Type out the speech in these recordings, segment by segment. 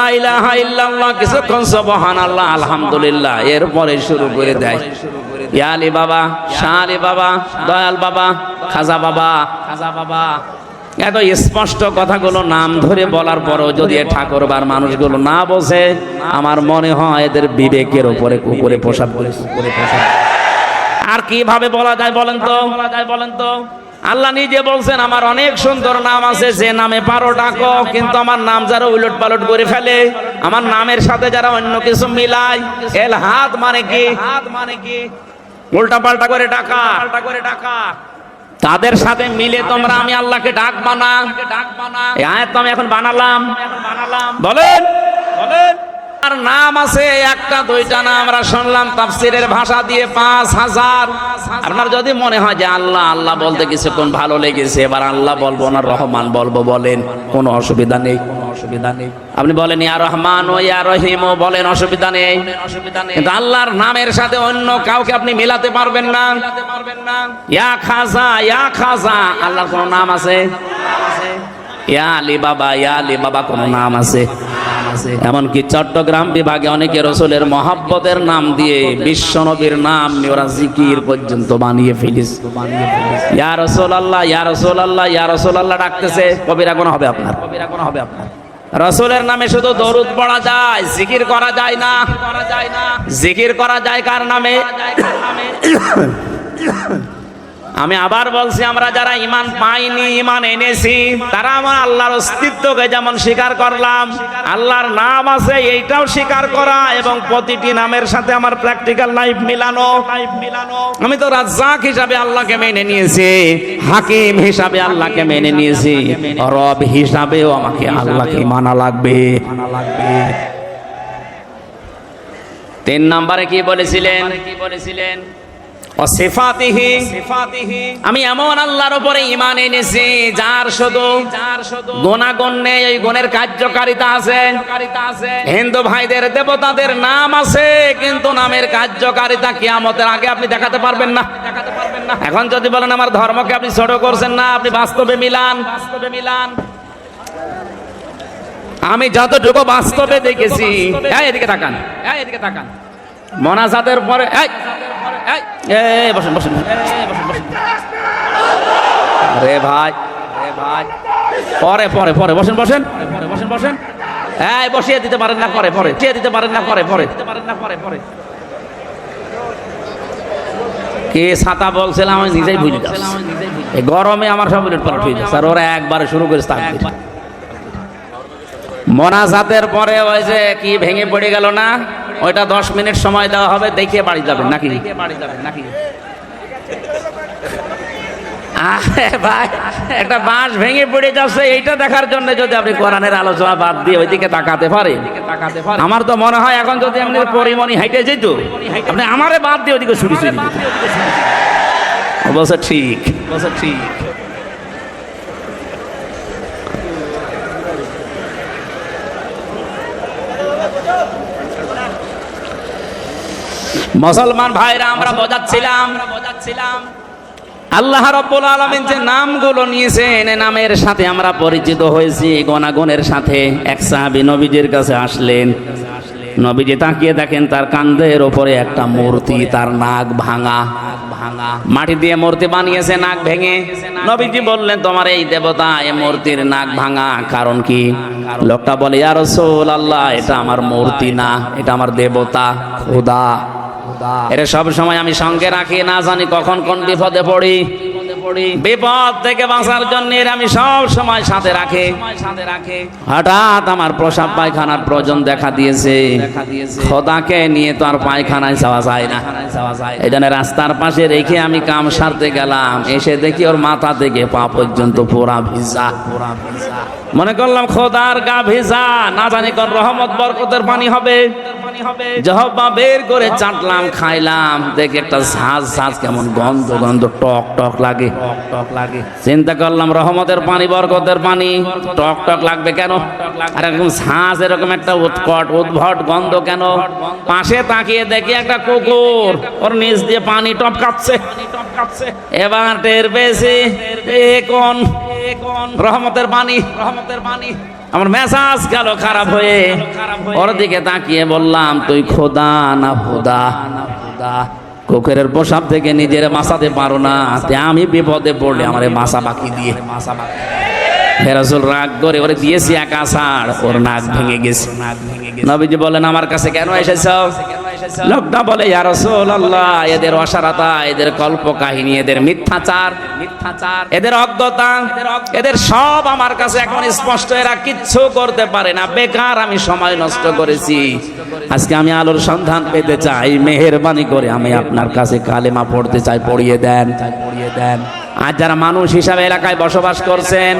লা ইলাহা ইল্লাল্লাহ, কিছুক্ষণ সুবহানাল্লাহ, আলহামদুলিল্লাহ, এরপরে শুরু করে দেয় ইয়া আলী বাবা, শাহ আলী বাবা, দয়াল বাবা, খাজা বাবা, খাজা বাবা। এত স্পষ্ট কথাগুলো নাম ধরে বলার পরও যদি ঠাকুরবার মানুষগুলো না বোঝে, আমার মনে হয় এদের বিবেকের উপরে কুকুরে পোশাক করে, কুকুরে পোশাক। আর কিভাবে বলা যায় বলেন তো, বলা যায় বলেন তো? আল্লাহ নিজে বলছেন আমার অনেক সুন্দর নাম আছে, যে নামে পারো ডাকো। কিন্তু আমার নাম যারা উলট পালট করে ফেলে, আমার নামের সাথে যারা অন্য কিছু মিলায়, এল হাত মানে কি, হাত মানে কি, উল্টা পাল্টা করে ডাকা, পাল্টা করে ডাকা, তাদের সাথে মিলে তোমরা আমি আল্লাহকে ডাকবা না, ডাকবা না। এই আয়াত তো আমি এখন বানালাম, বলেন বলেন। আর নাম আছে একটা দুইটা না, আমরা শুনলাম তাফসীরের ভাষা দিয়ে 5000। আপনার যদি মনে হয় যে আল্লাহ আল্লাহ বলতে কিছুক্ষণ ভালো লেগেছে, এবার আল্লাহ বলবো না রহমান বলবো, বলেন, কোনো অসুবিধা নেই, কোনো অসুবিধা নেই। আপনি বলেন ইয়া রহমান ও ইয়া রহিম ও বলেন, অসুবিধা নেই, অসুবিধা নেই। কিন্তু আল্লাহর নামের সাথে অন্য কাউকে আপনি মিলাতে পারবেন না, মিলাতে পারবেন না। ইয়া খাজা, ইয়া খাজা, আল্লাহর কোনো নাম আছে? ইয়া আলী বাবা, ইয়া আলী বাবা, কোনো নাম আছে? এমনকি চট্টগ্রাম বিভাগে অনেকে রসুলের মহব্বতের নাম দিয়ে বিশ্বনবীর নাম নিয়ে ওরা জিকির পর্যন্ত বানিয়ে ফেলিস, ইয়া রাসূলুল্লাহ, ইয়া রাসূলুল্লাহ, ইয়া রাসূলুল্লাহ ডাকতেছে। কবিরা গুনাহ হবে আপনার, কবিরা গুনাহ হবে আপনার। রাসূলের নামে শুধু দরুদ পড়া যায়, জিকির করা যায় না, করা যায় না। জিকির করা যায় কার নামে? আমি আবার বলছি, আমরা যারা ঈমান পাইনি, ঈমান এনেছি, তারা আমার আল্লাহর অস্তিত্বকে যেমন স্বীকার করলাম, আল্লাহর নাম আছে এইটাও স্বীকার করা, এবং প্রতিটি নামের সাথে আমার প্র্যাকটিক্যাল লাইফ মিলানো। আমি তো রাজ্জাক হিসাবে আল্লাহকে মেনে নিয়েছি, হাকিম হিসাবে আল্লাহকে মেনে নিয়েছি, রব হিসাবেও আমাকে আল্লাহকে মানা লাগবে, মানা লাগবে। 3 নম্বরে কি বলেছিলেন? কি বলেছিলেন? আমি এমন আল্লাহর উপরে ঈমান এনেছি যার শুধু গুণাগুণ নেই, এই গুণের কার্যকারিতা আছে। হিন্দু ভাইদের দেবতাদের নাম আছে, কিন্তু নামের কার্যকারিতা কিয়ামতের আগে আপনি দেখাতে পারবেন না, দেখাতে পারবেন না। এখন যদি বলেন আমার ধর্মকে আপনি ছোট করছেন, না, আপনি বাস্তবে মিলান, বাস্তবে মিলান। আমি যতটুকু বাস্তবে দেখেছি, এদিকে তাকান, এদিকে তাকান। মোনাজাতের পরে বসেন, বসেন, রে ভাই, রে ভাই, পরে পরে পরে বসেন, বসেন, বসেন, বসেন। এই বসিয়ে দিতে পারেন না, পরে পরে বসিয়ে দিতে পারেন না, পরে পরে দিতে পারেন না, পরে পরে। কে ছাতা বলছিলাম আমি নিজেই ভুলে যাচ্ছি, এই গরমে আমার সব উলট পালট হয়ে যাচ্ছে। আর ওরা একবারে শুরু করে তাকবীর। মোনাজাতের পরে ওই যে কি ভেঙে পড়ে গেল না, ওইটা 10 মিনিট সময় দেওয়া হবে, দেখিয়ে বাড়ি যাবেন নাকি? ভাই, একটা বাঁশ ভেঙে পড়ে যাচ্ছে, এইটা দেখার জন্য যদি আপনি কোরআনের আলোচনা বাদ দিয়ে ওইদিকে তাকাতে পারে, আমার তো মনে হয় এখন যদি আপনি পরিমণি হাইটে যেত, আপনি আমারে বাদ দিয়ে ওইদিকে শুরু করে বলছে ঠিক, বলছে ঠিক। মুসলমান ভাইরা, আমরা বোঝাচ্ছিলাম আল্লাহ রাব্বুল আলামিন যে নামগুলো নিয়েছেন, নামের সাথে আমরা পরিচিত হয়েছি গুণাগুণের সাথে। এক সাহাবী নবীজির কাছে আসলেন, নবীজি তাকিয়ে দেখেন তার কাঁধের ওপরে একটা মূর্তি, তার নাক ভাঙা, মাটি দিয়ে মূর্তি বানিয়েছে, নাক ভেঙে। নবীজি বললেন তোমার এই দেবতা, এই মূর্তির নাক ভাঙা কারণ কি? লোকটা বলে ইয়া রাসূলুল্লাহ, এটা আমার মূর্তি না, এটা আমার দেবতা, খোদা। এটা সব সময় আমি সঙ্গে রাখি, না জানি কখন কোন বিপদে পড়ি। বিপদ থেকে বাঁচার জন্য আমি সব সময় সাথে রাখে। হঠাৎ আমার প্রসাব পায়খানার প্রয়োজন দেখা দিয়েছে, খোদাকে নিয়ে তো আর পায়খানায় যাওয়া যায় না। এই জন্য রাস্তার পাশে রেখে আমি কাম সারতে গেলাম, এসে দেখি ওর মাথা থেকে পা পর্যন্ত পুরা ভিজা। মনে করলাম খোদার গা ভিজা, না জানি কোন রহমত বরকতের পানি হবে। জহবা বের করে চাটলাম, খাইলাম, দেখি একটা ঝাঁজ ঝাঁজ, কেমন গন্ধ গন্ধ, টক টক লাগে, টক লাগে। চিন্তা করলাম রহমতের পানি, বরকতের পানি, টক টক লাগবে কেন? আর এরকম ঝাঁজ, এরকম একটা উৎকট উদ্ভট গন্ধ কেন? পাশে তাকিয়ে দেখি একটা কুকুর ওর নিচ দিয়ে পানি টপকাচ্ছে। এবার টের পেয়েছি এ কোন রহমতের পানি, রহমতের পানি। আমার মেজাজ গেল খারাপ হয়ে, ওর দিকে তাকিয়ে বললাম, তুই খোদা না খোদা? কুকুরের পোশাক থেকে নিজের বাঁচাতে পারো না, আমি বিপদে পড়লে আমার বাঁচা বাকি দিয়ে হে রাসূল রাগ করে ওরে দিয়েছি এক আষাঢ়, ওর নাক ভেঙে গেছে। নবীজি বলেন, আমার কাছে কেন এসেছো? লোকটা বলে, ইয়া রাসূলুল্লাহ, এদের অসারতা, এদের কল্প কাহিনী, এদের মিথ্যাচার, এদের অজ্ঞতা, এদের সব আমার কাছে এখন স্পষ্ট। এরা কিচ্ছু করতে পারে না, বেকার আমি সময় নষ্ট করেছি। আজকে আমি আলোর সন্ধান পেতে চাই, মেহেরবানি করে আমি আপনার কাছে কালেমা পড়তে চাই, পড়িয়ে দেন। আর যারা মানুষ হিসাবে এলাকায় বসবাস করছেন,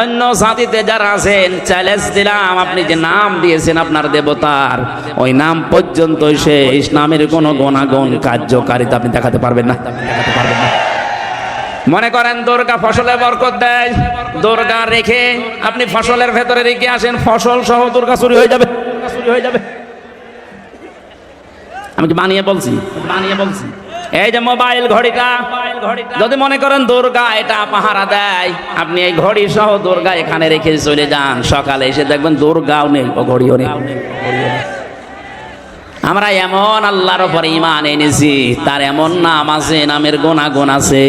অন্য জাতিতে যারা আছেন, চ্যালেঞ্জ দিলাম, আপনি যে নাম দিয়েছেন আপনার দেবতার, ওই নাম পর্যন্ত সে ইসলামের কোন গুণাগুণ কার্যকারিতা আপনি দেখাতে পারবেন না। মনে করেন দুর্গা ফসলে বরকত দেয়, দুর্গা রেখে আপনি ফসলের ভেতরে রেখে আসেন, ফসল সহ দুর্গা চুরি হয়ে যাবে। আমি কি বানিয়ে বলছি? এই যে মোবাইল ঘড়িটা, যদি মনে করেন দুর্গা এটা পাহারা দেয়, আপনি এই ঘড়ি সহ দুর্গা এখানে রেখে চলে যান, সকালে এসে দেখবেন দুর্গাও নেই, ও ঘড়িও নেই। আমরা এমন আল্লাহর উপর ঈমান এনেছি, তার এমন নাম আছে, নামের গুণাগুণ আছে।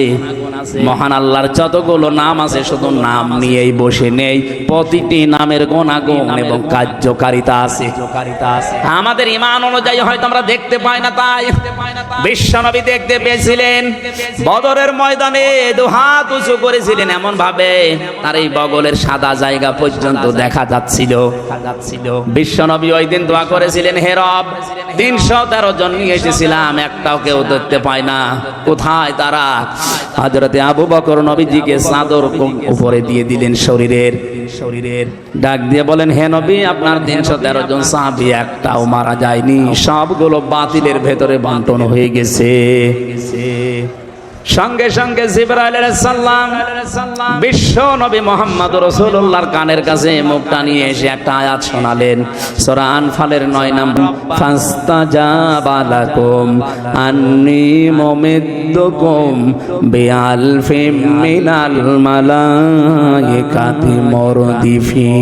মহান আল্লাহর যতগুলো নাম আছে, শুধু নাম নিয়েই বসে নেই, প্রতিটি নামের গুণাগুণ এবং কার্যকারিতা আছে। আমাদের ঈমান অনুযায়ী হয়তো আমরা দেখতে পাই না, তাই বিশ্বনবী দেখতে পেয়েছিলেন। বদরের ময়দানে দুহাত উঁচু করেছিলেন এমন ভাবে তার এই বগলের সাদা জায়গা পর্যন্ত দেখা যাচ্ছিল। বিশ্বনবী ওই দিন দোয়া করেছিলেন, হে রব, 313 জন নিয়ে এসেছিলাম, একটাও কেউ দেখতে পায় না, কোথায় তারা? হযরতে আবু বকর নবীজিকে চাদর উপরে দিয়ে দিলেন শরীরের, ডাক দিয়ে বলেন, হে নবী, আপনার 313 জন সাহাবী একটাও মারা যায়নি, সবগুলো বাতিলের ভেতরে বন্টন হয়ে গেছে। সঙ্গে সঙ্গে জিবরাইল আলাইহিস সালাম বিশ্ব নবী মুহাম্মদ রাসূলুল্লাহর কানের কাছে মুখটা নিয়ে এসে একটা আয়াত শোনালেন, সূরা আনফালের 9 নম্বর, ফাস্তাজাবা লাকুম আন্নী মুমিদ্দুকুম বিআলফিম মিনাল মালাইকাতি মুরদিফিন।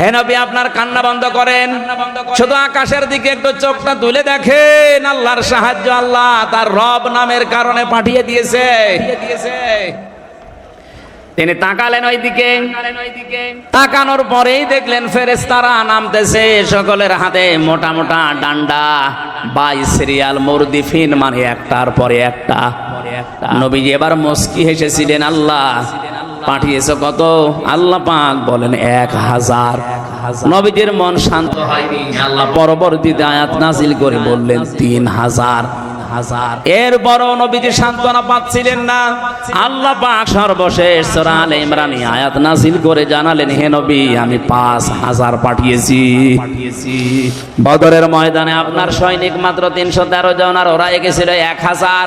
হে নবী, আপনার কান্না বন্ধ করেন, শুধু আকাশের দিকে একটু চোখটা তুলে দেখেন, আল্লাহর সাহায্য আল্লাহ তার রব নামের কারণে পাঠিয়ে দিয়েছে। তিনি তাকালেন ওই দিকে, তাকানোর পরেই দেখলেন ফেরেশতারা নামতেছে, সকলের হাতে মোটা মোটা ডান্ডা, বাই সিরিয়াল মুরদিফিন, মানে একটার পরে একটা। নবীজি এবার মুস্কি হেসেছিলেন, আল্লাহ পাঠিয়েছে কত? আল্লাহ পাক বলেন 1000। নবীজির মন শান্ত হয়নি, আল্লাহ পরবর্তীতে আয়াত নাজিল করে বললেন 3000। এরপরও নবীজি সান্ত্বনা পাচ্ছিলেন না। আল্লাহ পাক সর্বশেষ সূরা আলে ইমরানে আয়াত নাজিল করে জানালেন, হে নবী, আমি 5000 পাঠিয়েছি। বদরের ময়দানে আপনার সৈনিক মাত্র 313 জন, আর ওরা গেছিল 1000।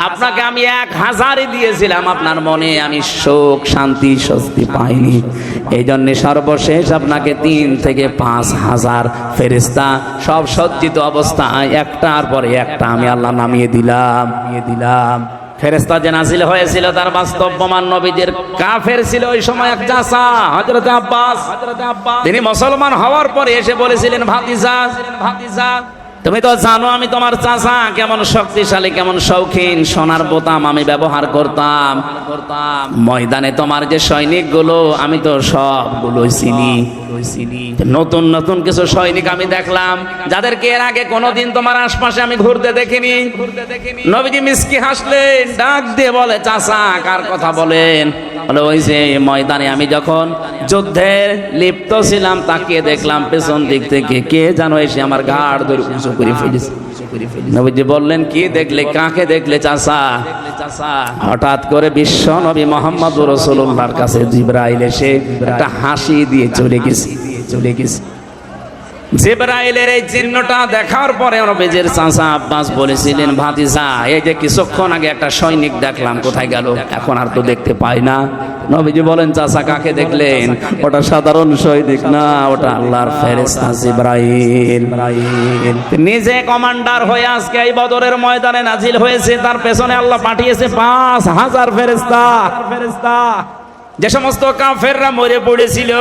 আপনাকে আমি 1000ই দিয়েছিলাম, আপনার মনে আমি সুখ, শান্তি, স্বস্তি পাইনি। এই জন্য সর্বশেষ আপনাকে 3 থেকে 5000 ফেরেশতা সব সজ্জিত অবস্থায় একটার পরে একটা আমি আল্লাহ নামিয়ে দিলাম। ফেরেশতা যে নাজিল হয়েছিল তার বাস্তব প্রমাণ নবীদের কাফের ছিল ওই সময় এক চাচা, হযরত আব্বাস। তিনি মুসলমান হওয়ার পরে এসে বলেছিলেন, ভাতিজা, তুমি তো জানো আমি তোমার চাচা কেমন শক্তিশালী, কেমন শৌখিন, সোনার বোতাম আমি ব্যবহার করতাম। ময়দানে তোমার যে সৈনিকগুলো, আমি তো সবগুলোই চিনি। নতুন নতুন কিছু সৈনিক আমি দেখলাম, যাদেরকে এর আগে কোনোদিন তোমার আশপাশে আমি ঘুরতে দেখিনি। নবীজি মিসকি হাসলেন, ডাক দিয়ে বলে, চাচা কার কথা বলেন? বলে, ওই যে ময়দানে আমি যখন যুদ্ধে লিপ্ত ছিলাম, তাকিয়ে দেখলাম পেছন দিক থেকে কে জানো এসে আমার ঘাড় ধরে উঁচু করে ফেলেছে। নবীজি বললেন, কি দেখলে? কাকে দেখলে চাচা? হঠাৎ করে বিশ্ব নবী মুহাম্মদুর রাসূলুল্লাহর কাছে জিবরাইল এসে একটা হাসি দিয়ে চলে গেছে। জিবরাইলের এই চিহ্নটা দেখার পরে নবীজির চাচা আব্বাস বলেছিলেন, ভাতিজা, এই যে কিছুক্ষণ আগে একটা সৈনিক দেখলাম, কোথায় গেল? এখন আর তো দেখতে পাই না। নবীজি বলেন, চাচা কাকে দেখলেন? ওটা সাধারণ সৈনিক না, ওটা আল্লাহর ফেরেশতা জিবরাইল। নিজে কমান্ডার হয়ে আজকে এই বদরের ময়দানে নাজিল হয়েছে, তার পেছনে আল্লাহ পাঠিয়েছে 5000 ফেরেশতা। যে সমস্ত কাফেররা মরে পড়েছিল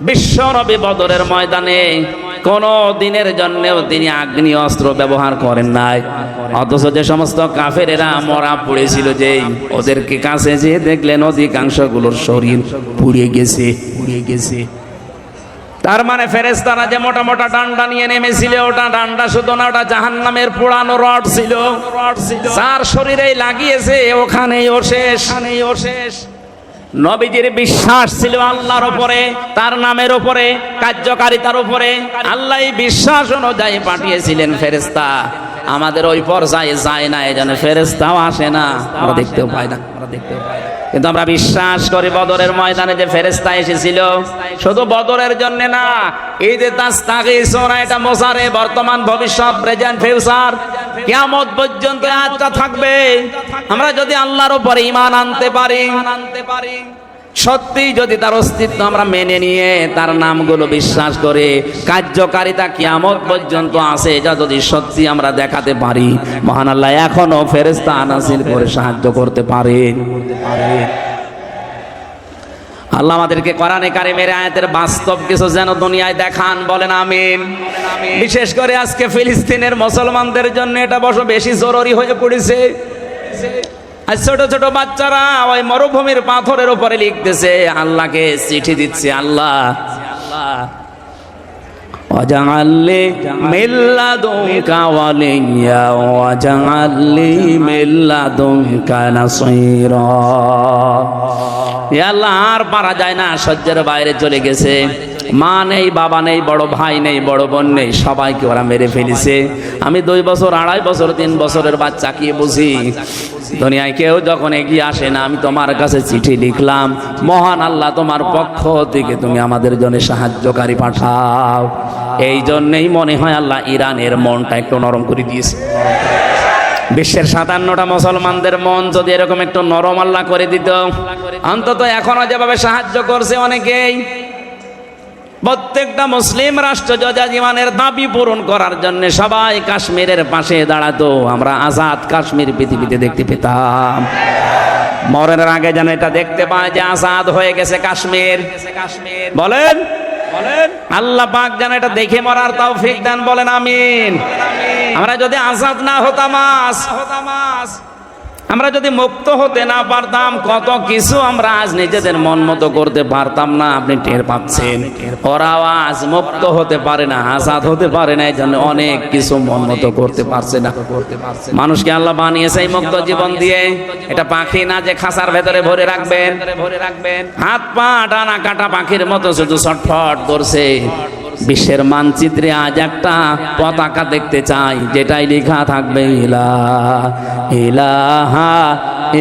বিশ্ব নবী বদরের ময়দানে কোন দিনের জন্যও তিনি আগ্নেয় অস্ত্র ব্যবহার করেন নাই, অথচ যে সমস্ত কাফেরেরা মরা পড়েছিল, যে ওদেরকে কাছে যে দেখলেন অধিকাংশ গুলোর শরীর পুড়ে গেছে। তার মানে ফেরেশতারা যে মোটা মোটা ডান্ডা নিয়ে নেমেছিল, ওটা ডান্ডা শুধু না, ওটা জাহান্নামের পোড়ানো রড ছিল। যার শরীরে লাগিয়েছে ওখানেই ও শেষ। নবীজির বিশ্বাস ছিল আল্লাহর উপরে, তার নামের উপরে, কার্যকারিতার উপরে। আল্লাহ বিশ্বাস অনুযায়ী পাঠিয়েছিলেন ফেরেশতা। আমাদের ওই পর্যায়ে যায় না, এই জন্য ফেরেশতাও আসে না, আমরা দেখতেও পাই না। কিন্তু আমরা বিশ্বাস করি বদরের ময়দানে যে ফেরেশতা এসেছিল শুধু বদরের জন্য না, এই যে তাসতাগীসুনা, এটা মোসারে, বর্তমান ভবিষ্যৎ, প্রেজেন্ট ফিউচার, কিয়ামত পর্যন্ত আজটা থাকবে। আমরা যদি আল্লাহর উপরে ঈমান আনতে পারি, সত্যি যদি তার অস্তিত্ব আমরা মেনে নিয়ে তার নামগুলো বিশ্বাস করে কার্যকারিতা কিয়ামত পর্যন্ত আছে, এটা যদি সত্যি আমরা দেখাতে পারি, মহান আল্লাহ এখনো ফেরেশতা নাযিল করে সাহায্য করতে পারে। আল্লাহ আমাদেরকে কোরআনে কারিমের আয়াতের বাস্তব কিছু যেন দুনিয়ায় দেখান, বলেন আমিন। বিশেষ করে আজকে ফিলিস্তিনের মুসলমানদের জন্য এটা বেশি জরুরি হয়ে পড়েছে। ছোট ছোট বাচ্চারা ওই মরুভূমির পাথরের উপরে লিখতেছে, আল্লাহকে চিঠি দিচ্ছে, আল্লাহ ওয়াজআলনি মিন লাদুনকা ওয়ালিয়্যা ওয়াজআলনি মিন লাদুনকা নাসীরা। ইয়া আল্লাহ, আর পারা যায় না, সহ্যের বাইরে চলে গেছে। মা নেই, বাবা নেই, বড় ভাই নেই, বড় বোন নেই, সবাইকে ওরা মেরে ফেলেছে। আমি 2 বছর, 2.5 বছর, 3 বছরের বাচ্চা কি বুঝি? দুনিয়ায় কেউ যখন এগিয়ে আসে না, আমি তোমার কাছে চিঠি লিখলাম, মহান আল্লাহ তোমার পক্ষ থেকে তুমি আমাদের জন্য সাহায্যকারী পাঠাও। এই জন্যই মনে হয় আল্লাহ ইরানের মনটা একটু নরম করে দিয়েছে। বিশ্বের 57টা মুসলমানদের মন যদি এরকম একটু নরম আল্লাহ করে দিত, অন্তত এখনো যেভাবে সাহায্য করছে অনেকেই, প্রত্যেকটা মুসলিম রাষ্ট্র যজাজিমানের দাবি পূরণ করার জন্য সবাই কাশ্মীরের পাশে দাঁড়াতো, আমরা আজাদ কাশ্মীর পৃথিবীতে দেখতে পেতাম। মরণের আগে যেন এটা দেখতে পায় যে আজাদ হয়ে গেছে কাশ্মীর। বলেন আল্লাহ পাক যেন এটা দেখে মরার তৌফিক দেন, বলেন আমিন। আমরা যদি আজাদ না হতাম, আমরা যদি মুক্ত হতে না পারতাম, কত কিছু আমরা আজ নিজেদের মন মতো করতে পারতাম না। আপনি টের পাচ্ছেন, ওরাও আজ মুক্ত হতে পারে না, আজাদ হতে পারে না, এই জন্য অনেক কিছু মন মতো করতে পারছে না। মানুষকে আল্লাহ বানিয়েছে এই মুক্ত জীবন দিয়ে। এটা পাখি না যে খাঁচার ভেতরে ভরে রাখবেন, হাত পা ডানা কাটা পাখির মতো শুধু ছটফট করছে। বিশ্বের মানচিত্রে আজ একটা পতাকা দেখতে চাই, যেটাই লেখা থাকবে ইলাহা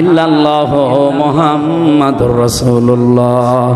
ইল্লাল্লাহু মুহাম্মাদুর রাসূলুল্লাহ।